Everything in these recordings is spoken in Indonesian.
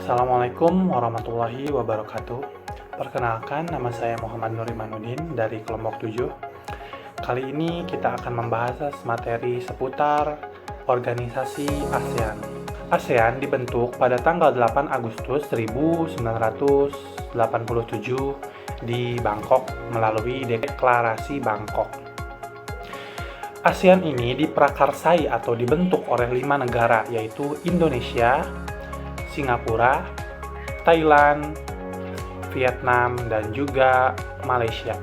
Assalamualaikum warahmatullahi wabarakatuh. Perkenalkan, nama saya Muhammad Nur Imanuddin dari kelompok 7. Kali ini kita akan membahas materi seputar organisasi ASEAN. ASEAN dibentuk pada tanggal 8 Agustus 1987 di Bangkok melalui Deklarasi Bangkok. ASEAN ini diprakarsai atau dibentuk oleh 5 negara, yaitu Indonesia, Singapura, Thailand, Vietnam, dan juga Malaysia.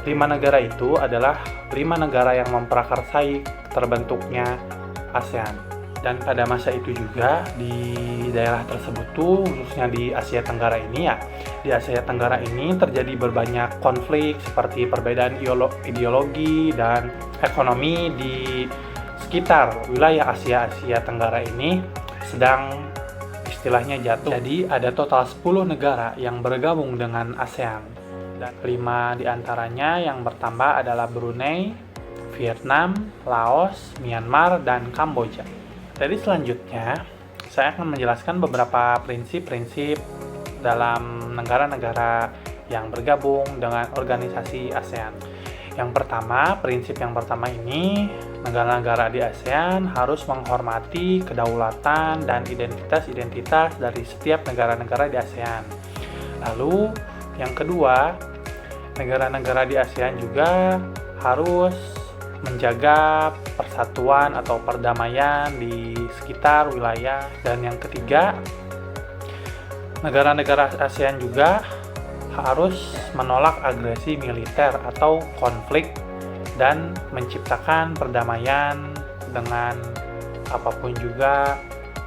5 negara itu adalah 5 negara yang memprakarsai terbentuknya ASEAN. Dan pada masa itu juga di daerah tersebut tuh, khususnya di Asia Tenggara ini di Asia Tenggara ini terjadi berbanyak konflik seperti perbedaan ideologi dan ekonomi di sekitar wilayah Asia Tenggara ini sedang istilahnya jatuh. Jadi ada total 10 negara yang bergabung dengan ASEAN. Dan 5 diantaranya yang bertambah adalah Brunei, Vietnam, Laos, Myanmar, dan Kamboja. Jadi selanjutnya, saya akan menjelaskan beberapa prinsip-prinsip dalam negara-negara yang bergabung dengan organisasi ASEAN. Prinsip yang pertama ini, negara-negara di ASEAN harus menghormati kedaulatan dan identitas-identitas dari setiap negara-negara di ASEAN. Lalu, yang kedua, negara-negara di ASEAN juga harus menjaga persatuan atau perdamaian di sekitar wilayah. Dan yang ketiga, negara-negara ASEAN juga harus menolak agresi militer atau konflik dan menciptakan perdamaian dengan apapun juga,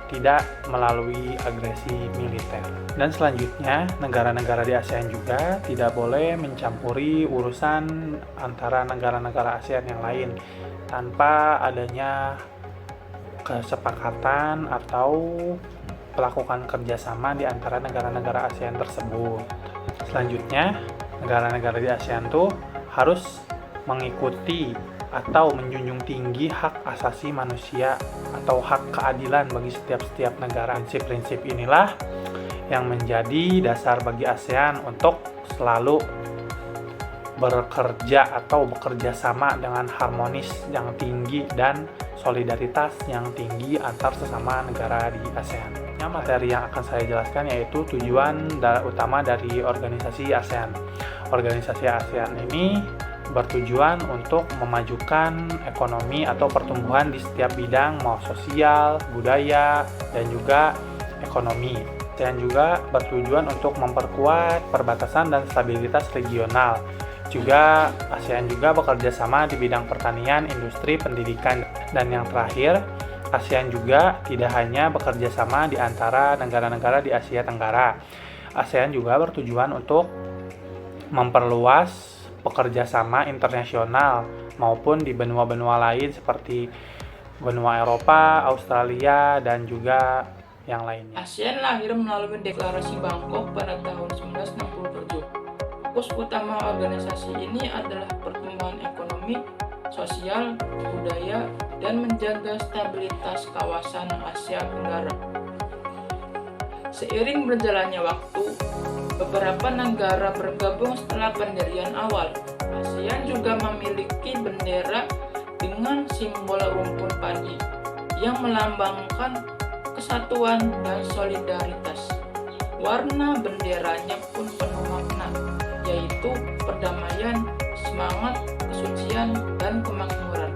tidak melalui agresi militer. Dan selanjutnya, negara-negara di ASEAN juga tidak boleh mencampuri urusan antara negara-negara ASEAN yang lain tanpa adanya kesepakatan atau melakukan kerjasama di antara negara-negara ASEAN tersebut. Selanjutnya, negara-negara di ASEAN tuh harus mengikuti atau menjunjung tinggi hak asasi manusia atau hak keadilan bagi setiap negara. Prinsip-prinsip inilah yang menjadi dasar bagi ASEAN untuk selalu bekerja atau bekerja sama dengan harmonis yang tinggi dan solidaritas yang tinggi antar sesama negara di ASEAN. Materi yang akan saya jelaskan yaitu tujuan utama dari organisasi ASEAN. Organisasi ASEAN ini bertujuan untuk memajukan ekonomi atau pertumbuhan di setiap bidang, mau sosial, budaya, dan juga ekonomi. ASEAN juga bertujuan untuk memperkuat perbatasan dan stabilitas regional. Juga ASEAN juga bekerja sama di bidang pertanian, industri, pendidikan. Dan yang terakhir, ASEAN juga tidak hanya bekerja sama di antara negara-negara di Asia Tenggara. ASEAN juga bertujuan untuk memperluas bekerja sama internasional maupun di benua-benua lain seperti benua Eropa, Australia, dan juga yang lainnya. ASEAN lahir melalui Deklarasi Bangkok pada tahun 1967. Fokus utama organisasi ini adalah pertumbuhan ekonomi, sosial, budaya, dan menjaga stabilitas kawasan Asia Tenggara. Seiring berjalannya waktu, beberapa negara bergabung setelah pendirian awal. ASEAN juga memiliki bendera dengan simbol rumpun padi yang melambangkan kesatuan dan solidaritas. Warna benderanya pun penuh makna, yaitu perdamaian, semangat, kesucian, dan kemakmuran.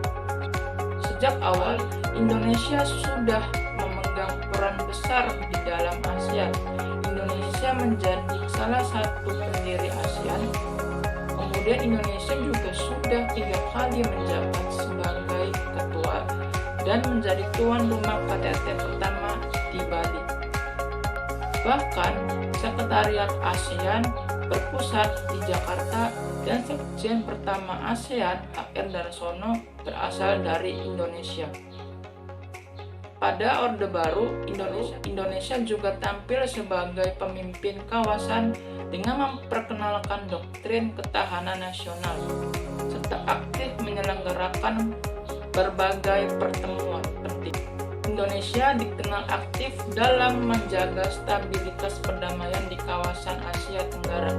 Sejak awal, Indonesia sudah memegang peran besar di dalam ASEAN. Indonesia menjadi salah satu pendiri ASEAN. Kemudian Indonesia juga sudah 3 kali menjabat sebagai ketua dan menjadi tuan rumah KTT pertama di Bali. Bahkan, Sekretariat ASEAN berpusat di Jakarta dan Sekjen pertama ASEAN, HR Darsono, berasal dari Indonesia. Pada Orde Baru, Indonesia juga tampil sebagai pemimpin kawasan dengan memperkenalkan doktrin ketahanan nasional, serta aktif menyelenggarakan berbagai pertemuan penting. Indonesia dikenal aktif dalam menjaga stabilitas perdamaian di kawasan Asia Tenggara.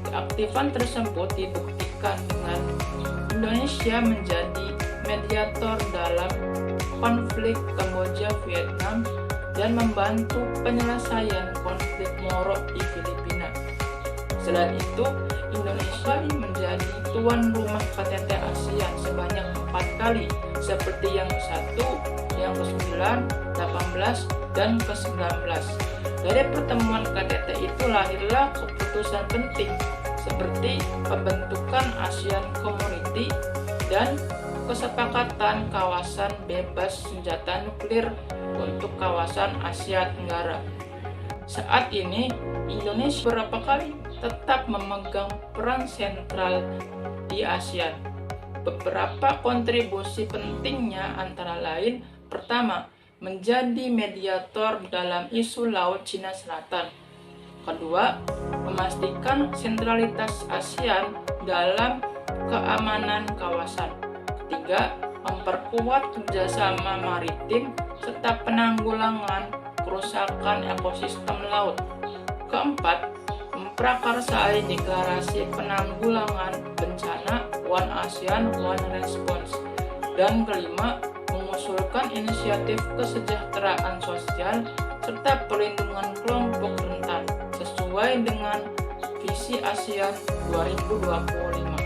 Keaktifan tersebut dibuktikan dengan Indonesia menjadi mediator dalam konflik Kamboja Vietnam dan membantu penyelesaian konflik Moro di Filipina. Selain itu, Indonesia menjadi tuan rumah KTT ASEAN sebanyak 4 kali, seperti yang ke-1, yang ke-9, 18, dan ke-19. Dari pertemuan KTT itu lahirlah keputusan penting seperti pembentukan ASEAN Community dan kesepakatan kawasan bebas senjata nuklir untuk kawasan Asia Tenggara. Saat ini, Indonesia beberapa kali tetap memegang peran sentral di ASEAN. Beberapa kontribusi pentingnya antara lain, pertama, menjadi mediator dalam isu Laut Cina Selatan. Kedua, memastikan sentralitas ASEAN dalam keamanan kawasan. Ketiga, memperkuat kerjasama maritim serta penanggulangan kerusakan ekosistem laut. Keempat, memprakarsai deklarasi penanggulangan bencana One ASEAN One Response. Dan kelima, mengusulkan inisiatif kesejahteraan sosial serta perlindungan kelompok rentan sesuai dengan visi ASEAN 2025.